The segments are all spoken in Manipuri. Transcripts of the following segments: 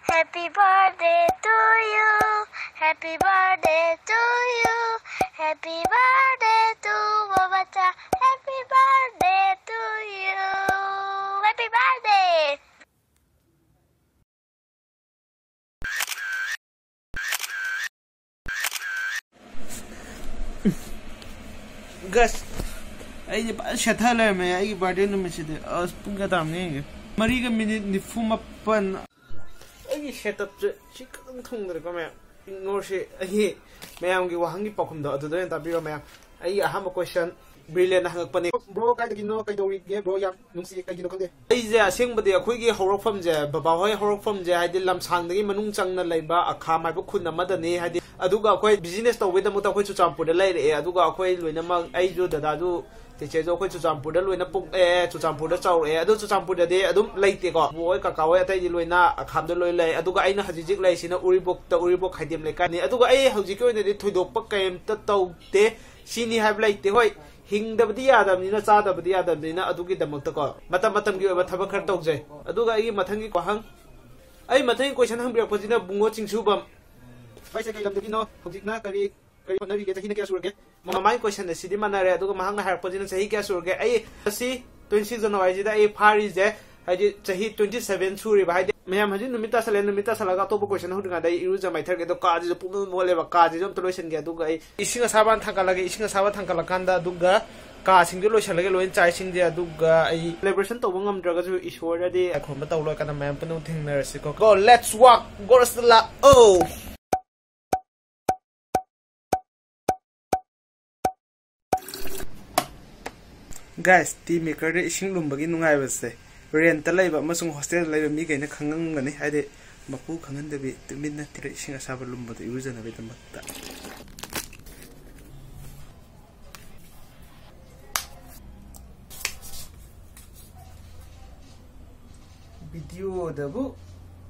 Happy birthday to you. Happy birthday to you. Happy birthday to Babacha. Happy birthday to you. Happy birthday. Gus, I shut her me. I birthday no message. I was punga Mariga minute ni fuma pan. I shut up the chicken tongue the command. No, she, may I give a hangy pocket to the interview, ma'am. I have a question. Brilliant Hangpani. Bro, I don't know. I don't get bro. You see, I don't know. Is there a sing but they are quickly horror from there, but horror from there. I did lumps hanging Manung Chang labor, a car, my book, mother knee had Aduga quite business with the motor which to jump with the lady, Aduga quite when among I do that I do. The chase of which to jump with the Luina book air to jump with the soul air, I do to jump with the day, I don't like the got boy, Cacao, I tell you, Luina, a candle lay, Aduga, I know how to jig lace in a Uribook, the Uribook had him like Aduga, I how you go in it to the book came to day, she have like the white. Hing the Diadam in a side of the other dinner, Aduki the Motaco. Matamatam give a tabacar doze. Aduga, Matangi Kohang. I Matan question hungry opposition watching Subam. Bicycle of the Dino, Hotina, Kari, navigate in a gas work. My question the city manner, Aduga her position say gas work. I see 20 season of a Paris there. I did say 27 to revive. Ma'am, I didn't meet us and meet us. I got to question who I use my target of cards, the Pumu Moleva cards, is on to listen get Duga. Ising a Saban Tankala, ising a Saban Tankalakanda, Duga, casting the Loshalo and chasing the Duga, a liberation to Wongam drugs is already a combatant like a man, no thing nurse. Go, let's walk, go to the oh. Guys, team maker ising lumbagin, I will say. Rent labor Muslim hostel labor me gain a kangan, had it Mapu Kangan the bit, the midnight reaching a sabalum, but the user of it. Video the book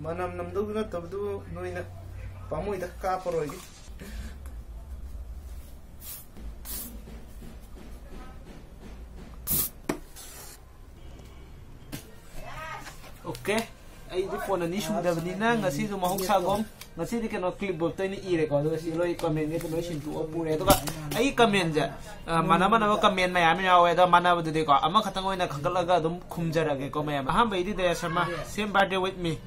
Manam Namdu not of do knowing a Pamu the carporoid. Okay, I did for an issue the Nina, I see the Mahosagom, I see they cannot clip of tiny record, see Loy comment information to Opura. I commend Manamana comment Miami, whether Mana with the car. Amakatano in a Kakalaga, Kumjara, Comem. Hamba did there, same birthday with me.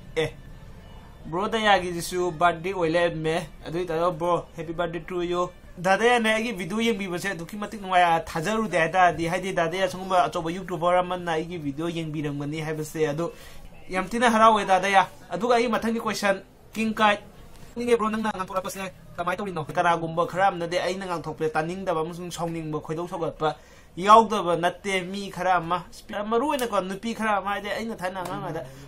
Brother Yagi is your birthday, will let me. I do it, bro. Happy birthday to you. Dada and I video young said to Kimatic Maya Tazaru data, the Hadi Dada, some YouTuber, I give video young beating when they have a say. Yamtina Harawe Dadaya, Aduga Matangi question, King Kai, Ninga Bronang and Purpose, Kamaito, Karagumba, Karam, the day I know to play Taning, the Bamusum Songing, Bokodo, but Yauda, not me, Karama, Maru and a con, Nupi Karama, the ain't a Tana,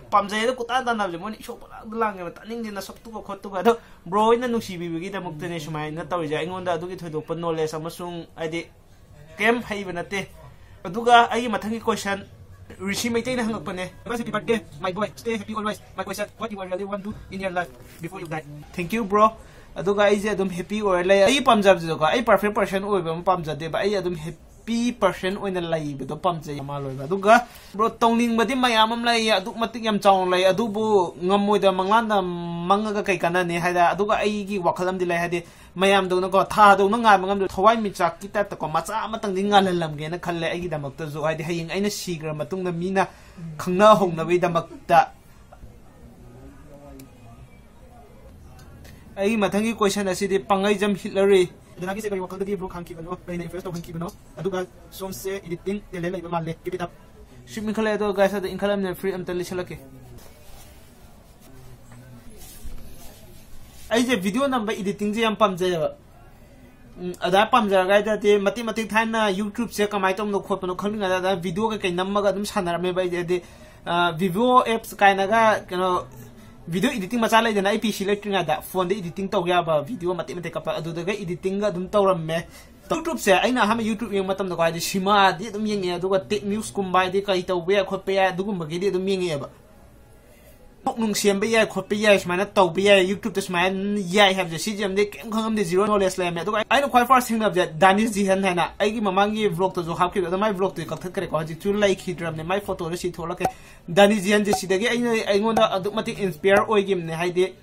Pamza, Kutana, the money shop, the lang of Taning in a soft to go together, bro in the Nushi, we get a Muktanation, my Natalia, I want to do it to open no less, Amasung, I did. Came Haven at day. Aduga, I am a Tangi question. Rishi maintain a hangapane. Happy birthday, my boy. Stay happy always. My question, what you really want to do in your life before you die? Thank you, bro. Aduga is a happy or like I pamjab zoga. I perfect person or pamja de, but I am happy person when a live with the pamja malo. Aduga, bro, tongling but in my amam lay, Adumatic town lay Adubu, Ngamu the Mangana, Manga Kaikana, had Aduga Eigi, Wakalam de Lahade. Mayam don't go Tado, Nangam to Hawaii Michaki, the Komata, Matangalam, Gana Kala Egidamata, so I hang any secret, Matunga Mina, Kanga Hong, the way the Makta. I Matangi question, I see the Pangajam Hillary. The Nagi say, Wakal the broke hanky, no, first of Hankibano, Aduga, some say editing, the Lele, give it up. Shipping Kalado guys at the income and free until Lishalaki. I say video number editing the Pamza. Ada Pamza guy that the mathematic Hana YouTube check my tom no copano coming another video number Hanar by the Vivo apps Kainaga, video editing masala than IP selecting that phone the editing Toga video mathematic do the editing Dum Torame. YouTube say I know how YouTube yung matam na kaya Shima di dum yung do take news kumbay di kahit aware ko pa dugum bagidi dum yung nung siam ba yai khot ba yai smana taw ba yai YouTube ta smana yai have si jam de kem khangam de zero knowledge la me to I no quite first thing of that Danish jihan hai na ai gi mamang gi vlog to jo khap ki da my vlog to ka thak kare ko ji chu like hidram ne my photo re si thola ke Danish jihan je si da gi ai ngonda aduk mati inspire oi gim ne hai de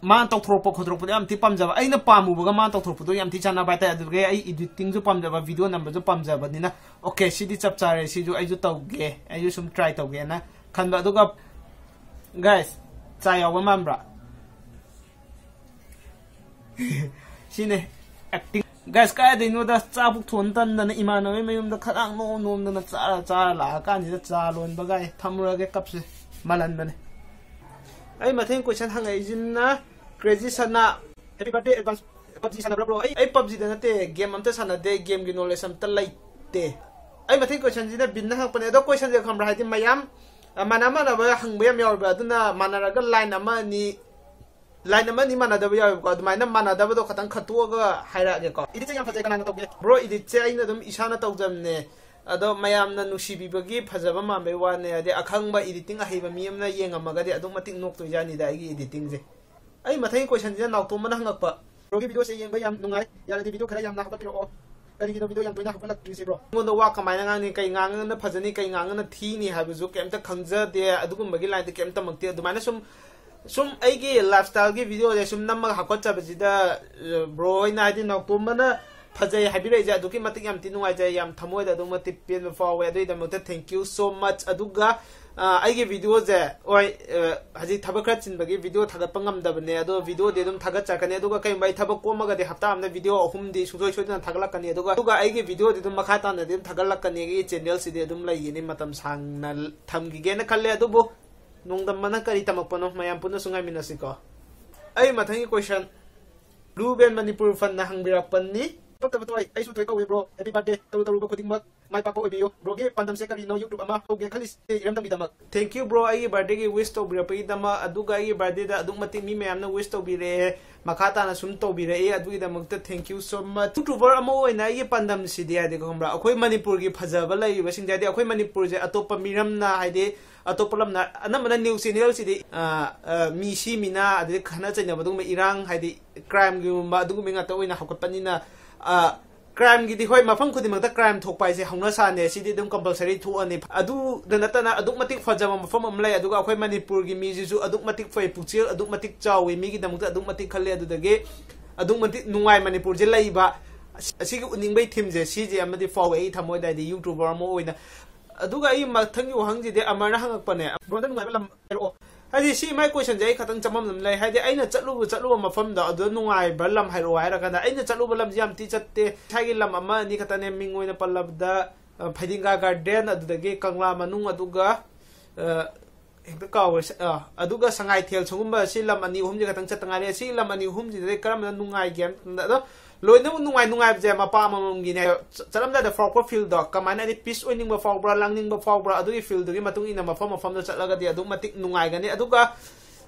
man tok thropo khodrop yam ti pamjaba aina pamu buga man tok thropo yam ti chana bai ta adu ge ai editing ju pamjaba video number ju pamjaba ni na okay si di chap chare si ju ai ju tawge ai ju sum try tawge na khanba aduga guys chai yawa mambra sine acting guys ka de no da cha buk thon tan na imano me yum da kharang no nom na cha la ka ni da cha lon ba gai thamura ge kapse malan bane ai matheng question hangai jinna crazy sana happy birthday advance PUBG sana bro ai PUBG da nate game amta sana de game gi knowledge am ta laite ai matheng question jina binna hang pane do question je khambra haiti mayam mana ba hang ba yaw ba duna manara ga line ama ni mana da ba yaw ko admai na mana da ba do khatang khatu ga haira ge ko idi che yam phajai kana to ge bro idi che ai na dum isana tawjam ne ado mayam na nusibi bagi phajaba ma be wa ne ade akhang ba editing a heiba miyam na yenga maga de adum matik nok to jani da gi editing je ai mathai question je naw to mana hangak pa bro gi video se yeng ba yam nungai ya de video khara yam na ha pa piro kari gi video yam to na ha pa lak tri se bro ngondo wa kamai na ngang ni kai ngang na phajani kai ngang na thi ni ha bu ju kem ta khangja de adugum bagi line de kem ta makte adumana sum aigi lifestyle gi video de sum namma ha ko cha ba ji da bro ina di naw to mana phajai habire ja duki matik yam tinungai ja yam thamoi da dum mati pen forward dai da mata thank you so much aduga aigi video ja oi haji thabakra chin bagi video thagat pangam da bane ado video de dum thagat cha kane aduga kai bai thabak ko maga de hapta amna video ahum di sujoi sojana thagalak kani aduga aigi video de dum makha ta na de thagalak kani gi channel si de dum lai ni matam sang na thamgi ge na khalle adubu nongdam mana kari tamak pano mayam puno sungai minasi ko ai mathangi question blue band manipur fan na hangbirak pan ni betul ai su ko bro happy birthday taru ko khuding mak maipakpa oibio bro ge pandam se kali no YouTube ama oge khalis ram dam bidamak thank you bro ai birthday ge wish to bri pa idama aduga ai birthday da adum mati mi mayam na wish to bi re makata na sum to bi re adugi da makta thank you so much YouTuber ama oina ai pandam si dia de gomra akhoi manipur gi phajaba lai ba sing jadi akhoi manipur je atopa miram na haide atopalam na anamana news channel si de mi si mina ade khana chanya badung me irang haide crime gi ma adugu me nga to oina hakot panina crime gi di hoi mafam khudi makta crime thok pai se hongna sa ne si di dum compulsory thu ani adu danatana aduk matik phajama mafam amlai aduga akhoi manipur gi mi jisu aduk matik phai puchil aduk matik chawi mi gi damukta aduk matik khalle adu dage aduk matik nungai manipur je laiba asi gi uning bai thim je si je amadi fawai thamoi dai di YouTuber mo oina aduga ai mathang yu hang ji de amarna hangak pane bro da nungai lam ero hadi si mai question jai khatang chamam lam lai hadi aina chatlu mafam da adu nungai balam hairo haira kana aina chatlu balam jam ti chatte thagi lam ama ni khatane mingoina palabda phadinga garden adu dage kangla manung aduga hekta kaw aduga sangai thel chungumba si lam ani hum ji khatang chatangare si lam ani hum ji de karam nungai gem da loina nungai je mapa mamam gi ne chalamda da for field da kamana di peace oining ba for bra langning ba for bra adu field gi matung ina mafam da chatlaga di adu matik nungai gani aduga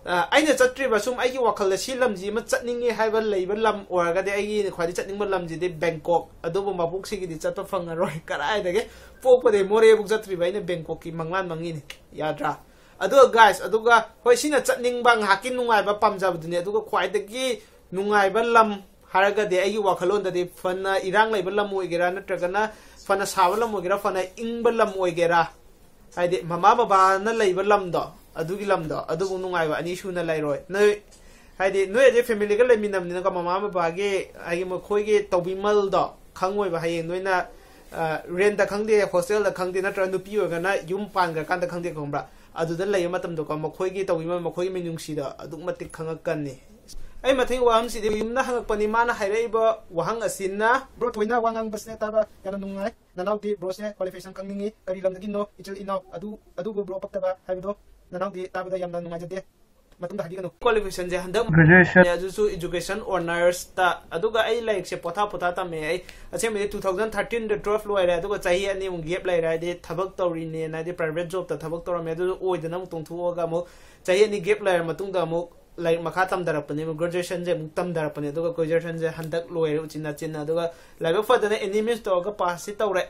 aina chatri ba sum aigi wakal si lam ji ma chatningi haiba leiba lam orga de aigi khwadi chatning ba lam ji de Bangkok adu ba mabuk si gi di chatpa fangaroi karai dage pokpa de more buk chatri ba ina Bangkok ki manglan mangi ni yadra adu guys aduga hoi sina chatning bang hakin nungai ba pamjab dune aduga khwai dagi nungai ba lam haraga de ayi wakhalon da de fana irang lai balam oigera natragana fana sawalam oigera fana ing balam oigera haide mama baba na lai balam do adugi lam do adugu nungai wa ani shuna lai roi na haide no je family ga lai minam ni ka mama baba ge ai mo khoi ge tobimal do khangoi ba hayeng noina rent da khangde hostel da khangde natra nupi oigana yum pan ga kan da khangde kombra adu da lai matam do ka mo khoi ge tobimal mo khoi me nungsi da aduk matik khangakan ni ai mathing waham si de yumna hangak pani mana hairaiba wahang asinna bro toina wangang basne taba yana nungai nanaw di bro se qualification kangningi kari lam dagino ichil inaw adu go bro paktaba haido nanaw di taba da yamna nungai jade matung hadi kanu qualification je handam graduation ya jusu education honors ta aduga ai like se potha ta me ai ache me 2013 de 12 loire aduga chahi ani mung gap lai rai de thabak tori ne na de private job ta thabak tor me adu oidana mung tongthu ga mo chahi ani gap lai matung da mo like makha tamdarapani graduation je muk tamdarapani aduga graduation je handak loire uchina china aduga like fadana enemies to ga pass tawre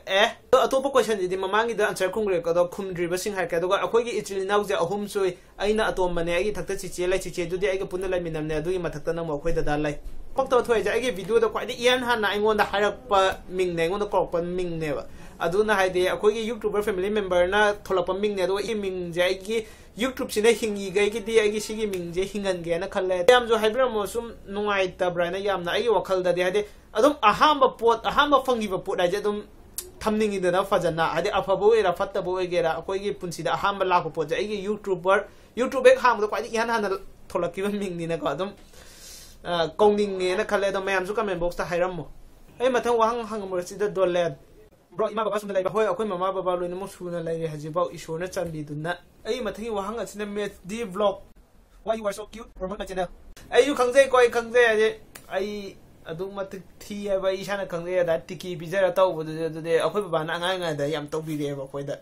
atopa question di mamangi da answer khungre ka do khumdri basing ha ka aduga akoi gi ichil nau je ahum soi aina atom mane agi thakta chiche lai chiche dudi ai ga punna lai minamne adugi mathakta na mo khoi da dal lai pakta thoi ja ai video da kwai di yan han na ingon da harakpa ming ne ngon da korpan ming ne ba aduna haide akoi gi youtuber family member na tholapa ming ne do I ming je ai gi YouTube sine hingi gai gi di ai gi sigi ming je hingan ge na khalle yam jo haibra mo sum nungai ta brana yam na ai wakhal da di hade adum ahamba fangi ba pot ai je adum thamning ida na fajana hade afabo era fatta bo egera akoi gi punsi da ahamba la ko pot ai gi YouTube ek ham do kwai di yan han tholaki ba ming ni na ko adum kongning ne na khalle do mayam su comment box ta hairam mo ai mathang wahang hang mo si da doled bro ima baba sum lai ba hoi akoi mama baba loina mo suna lai haji bau isona chambi dunna ai mathangi wahang asina met di vlog why you are so cute promote my channel ai yu khangje koi khangje aje ai adum mat thi ba isana khangje da tiki bizara taw bu de akoi baba na anga da yam taw bi de ba koi da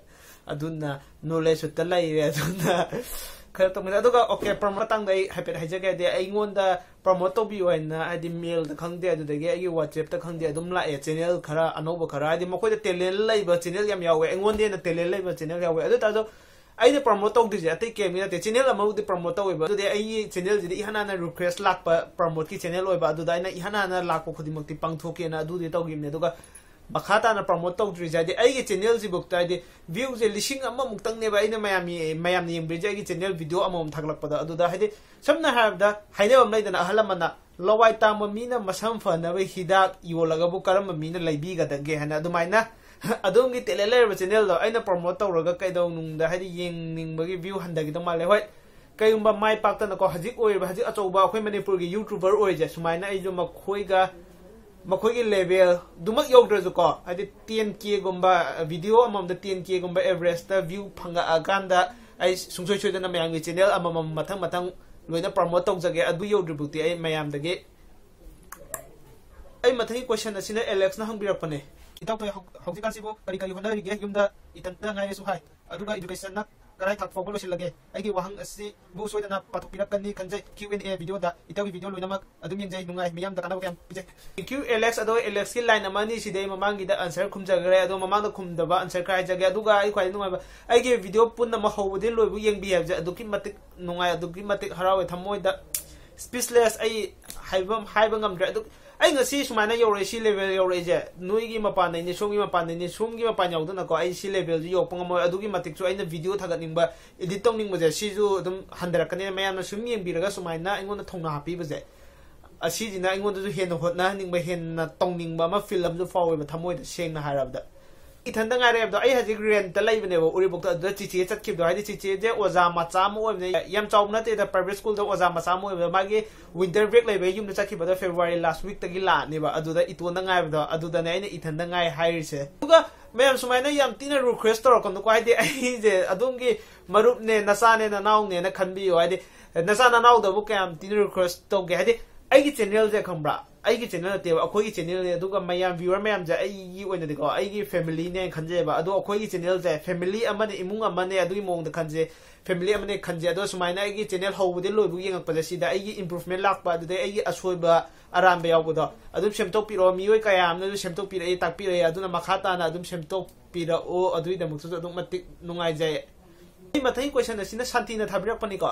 adunna knowledge ta lai re adunna kaya to mina aduga okay promote tang dai happy hajaga de ai ngonda promote to bi oina adi mail da khangde adu de ai WhatsApp ta khangde adum la channel khara anoba khara adi makoi da talent lai ba channel yam yawe ngonde na talent lai ba channel yawe adu ta jo ai de promote to de ate ke mina te channel amau de promote to ba adu de ai channel ji ihana na request lak pa promote ki channel oi ba adu da ina ihana na lak ko khudi makti pangthoke na adu de to gimne aduga bakata na promote to dri jadi ai channel ji bukta de view je lishing amma muktang ne ba ina mayam ni yembe je channel video amom thaglak pada adu da haide samna habda haine bam lai dana ahalamana lowai tam mina masam fa na ba hidak yolaga bu karam mina laibi ga dage hana adu maina adum gi telele ba channel do aina promote to roga kai do nung da haide yeng ning bagi view handa gi to male hoi kai umba mai pak ta na ko hajik oi ba hajik achoba khoi manipur gi youtuber oi je sumaina ai jo makhoi ga makhoi level dumak yogdra ko adi 10k gomba video amam da 10k gomba average ta view phanga aganda ai sungsoi choi na mayang channel amam mathang loina promote tong jage adu yogdra bukti ai mayam dage ai mathangi question asina Alex na hangbirak pane itaw toy hauti kan sibo kari hona ri ge yumda itanta ngai su hai aduga education na karai thak fogol silage ai gi wahang asi bu soi na patok pirak kan ni kanjai QnA video da itaw video loina mak adum yengjai nungai miyam da kana kam pije q Alex ado Alex ki line amani sidai mamangi da answer khumjagre ado mamang da khumdaba answer kai jage aduga ai khwai nungai ba ai gi video punna ma hobudin loibu yengbi habja aduki matik nungai aduki matik harawe thamoi da speechless ai haibam ngamdra adu ai ngasi sumaina yore si level yore je nuigi mapan nei somgi mapan yaudna ko ai si level ji yopang mo adugi matik chu aina video thagat ningba edit tong ningba je si ju dum handara kane mayam na sum yeng biraga sumaina ingona thongna happy ba je asi jina ingona ju hen hotna ningba hen na tong ningba ma film ju fawe ba thamoi da seng na harab da ithanda ngai re da ai haji rent ta lai bane ba uri bok da chichi chatki do hai chichi je oza macha mo ne yam chaw na te da private school da oza macha mo ba gi winter break lai ba yum da chakki ba da February last week ta gi la ne ba adu da ito na ngai ba adu da ne ithanda ngai hai se duga mayam sumaina yam tina request tor kon ko hai de ai je adung gi marup ne nasa ne na naw ne na khanbi yo hai de nasa na naw da bu kam tina request to ge hai de ai gi channel je khambra ai gi channel te akoi gi channel ne duga mayam viewer mayam ja ai gi oina de ko ai gi family ne khanje ba adu akoi gi channel ja family amane imung amane adu mong da khanje family amane khanje adu sumaina ai gi channel hobudi loibu yengak pa si da ai gi improvement lak pa adu de ai gi asoiba aram be yabudo adu semtok piro mioi kaya amna du semtok piro tak piro adu na makhata na adu semtok piro o adu da muksu adu matik nungai jai ai mathai question asina shanti na thabirak pani ko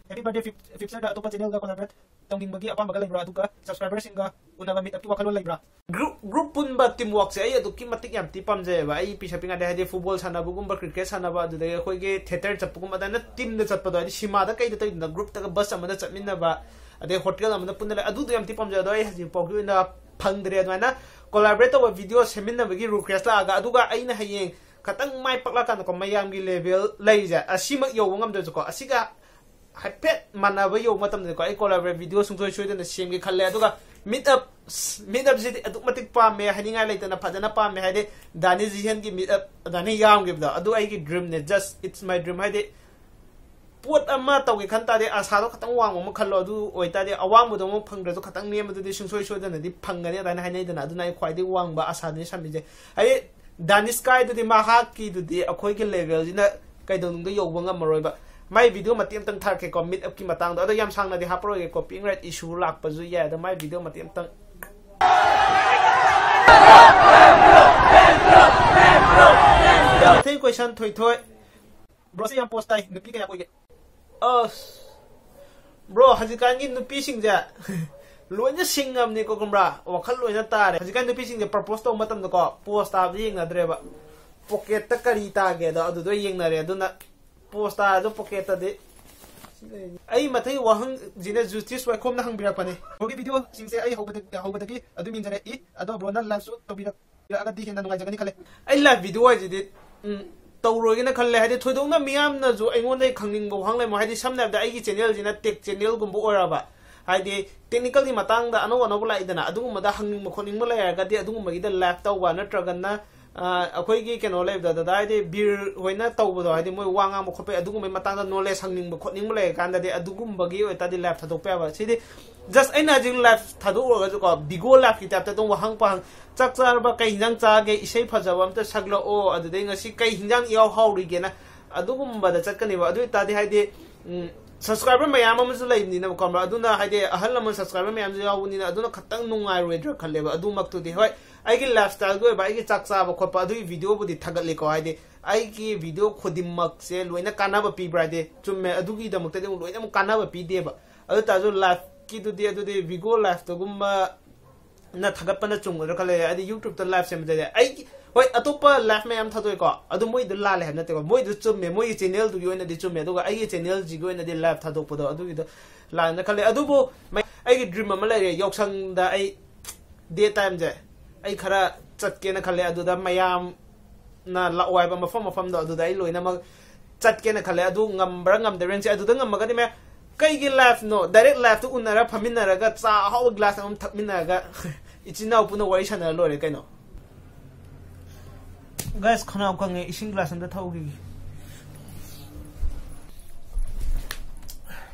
happy birthday fifth da atopa channel ga collaborate tongning bagi apa magal libra aduka subscribers singa unaga meet up ki wakalo libra group pun ba teamwork se ai aduki matik yam tipam je ba ai pisa pinga de hade football sana bugum ba cricket sana ba adu de khoi ge theater chapugum adana team de chatpa do sima da kai de na group ta bus amada chatminna ba ade hotel amada punna adu de yam tipam je do ai haji pokyu na phangdre adana collaborate wa video seminna bagi request la aga aduga aina hayeng katang mai pakla kan ko mayam gi level laija asima yo ngam de ko asiga happet manaba yo matam de ko ai collaborate video sung choi choi de sem ge khalle aduga meet up ji adu matik pa me haninga leita na phadana pa me hade dani jihen gi meet up dani yam ge da adu ai gi dream ne just it's my dream hade pot ama taw ge khanta de asa do khatang wang mo khallo adu oita de awang mo do mo phangre do khatang ne mo de sung choi choi de na di phangane dani hanai de na adu nai khwai de wang ba asa de sam je ai dani sky de ma ha ki de akoi ge level ji na kai do nung de yo wang am roi ba mai video matiam tang thar ke ko meet up ki matang da yam sang na di hapro ke copyright issue lak pa zu ya da mai video matiam tang Think question thoi thoi bro se yam post tai nupi kaya ko ge bro hajikan gi nupi sing ja loina singam ni ko kumbra wakhal loina ta re hajikan nupi sing de propose to matam ko post ta yeng na dre ba pocket ta kari ta ge da adu do yeng na re adu na post ta do pocket ta de ai mathai wahang jina justice wa khom na hang bira pane hogi video sing se ai hobata ki adu min jare I ado bro na live so to bira aga di hena nungai jagani khale ai live video ai jidi tawrogi na khalle hadi thoidong na miyam na jo engon dai khangning bo hang lai mo hadi samna da ai gi channel jina tech channel gum bo oraba hadi technical di matang da ano ano bula idana adu ma da hangning mo khoning mo lai ga di adu ma gi da live taw wa na tragan na akhoi gi keno lai da da hadi bir hoina taw bo hadi moi wanga mo khope adu ma matang da knowledge hangning mo khoning mo lai kan da di adu gum ba gi oi ta di live thadok pa ba sidi just aina jing live thadok ga jo ko bigo live ki tap ta dong hang pa chak char ba kai hinjang cha ge isei phajawam ta saglo o adu dei ngasi kai hinjang yaw hauri ge na adu gum ba da chatkani ba adu ta di hadi subscriber mayam amsu lai ni na ko ba adu na hadi ahal lam subscriber mayam ju yaw ni na adu na khatang nungai redra khalle ba adu mak tu di hoi ai gi lifestyle go ba ai gi chak cha ba ko pa adu video bu di thagat le ko hadi ai gi video khodim mak se loina kana ba pi bra de chumme adu gi da mak te loina mu kana ba pi de ba adu ta ju live ki du di video live to gum na thagat pa na chung ra khale adi YouTube ta live sem de ai hoi atopa live mayam thadoi ko adu moi du la le hem na te ko moi du chumme moi channel du yoina di chumme do ga ai channel ji go na di live thadok po do adu gi do la na khale adu bo ai gi dream ma lai yok sang da ai day time je ai khara chat ke na khale adu da mayam na la wai ba mafam do adu da ai loina ma chat ke na khale adu ngam bra ngam de ren se adu da ngam ma ga di me kai gi live no direct live to unara phaminara ga cha haw glass am thakminara ga ichina puno wai chana lore kai no guys khana ko nge ising glass anda thaugi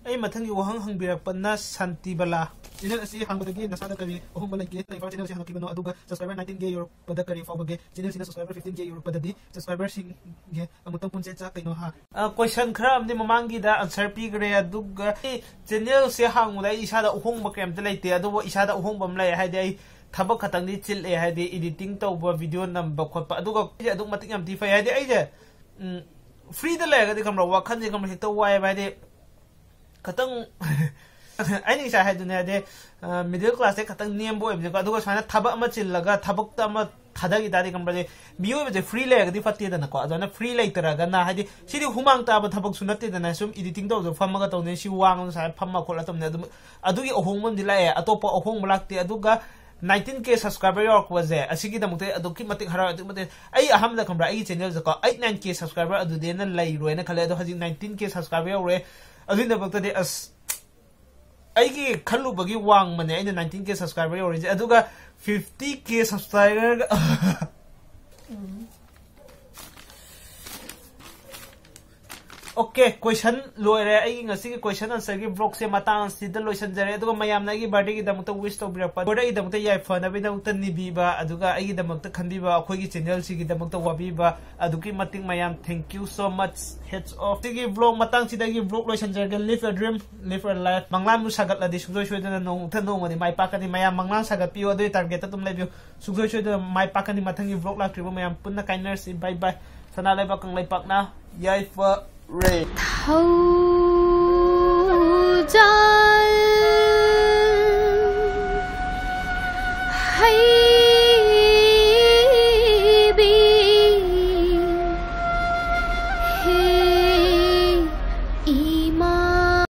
ai mathangi wahang hangbira panna santi bala channel asi hangbadagi nasada kari ohum balagi tai channel si hanaki bano aduga subscriber 19k euro pada kari fawage channel sina subscriber 15k euro padadi subscriber sing ge amutang punche cha kaino ha question khara amni mamangi da answer pi gre aduga channel si hangmuda isada ohong ba kem te laite adu isada ohong bam lai haide ai thabak khatang ni chil e haide editing tawba video number khotpa aduga adu matik am ti fai haide ai je free da lai ga di kamra wakhan je kamra hekta wai ba de khatang ai ni sa haide ne de middle class te khatang niam bo em aduga sana thabak ma chil laga thabak ta ma thadagi dadi kamra je miyo be free lai ga di fatte da na ko adana free lai tara ga na haide sidi humang ta ba thabak sunate da na sum editing taw famaga taw ne si wang sa famma khola tam ne adugi ohong mon dilai atopa ohong malak te aduga 19k subscriber york was there asigi da mukte aduki matik hara adu mate ai aham da kamra ai channel za ko 89k subscriber adu de na lai roi na khale adu haji 19k subscriber yore adu da bakta de as ai gi khallu bagi wang mane ai 19k subscriber yore aduga 50k subscriber Okay, question loire ai ngasi question answer gi vlog se matang sidal loisan jare aduga mayam na gi birthday gi damta wish to birapa boda gi damta yai fana be damta nibi ba aduga ai gi damta khandi ba akhoi gi channel si gi damta wabi ba aduki mating mayam thank you so much heads off gi vlog matang sida gi vlog loisan jare live a dream live a life manglam mu sagat la di sujoi shoi da nong than nong ni mai pakani mayam manglang sagat pi adu target ta tum lai bi sujoi shoi da mai pakani mathang gi vlog la tribo mayam punna kindness bye bye sana lai ba kangleipak na yai fa Ray.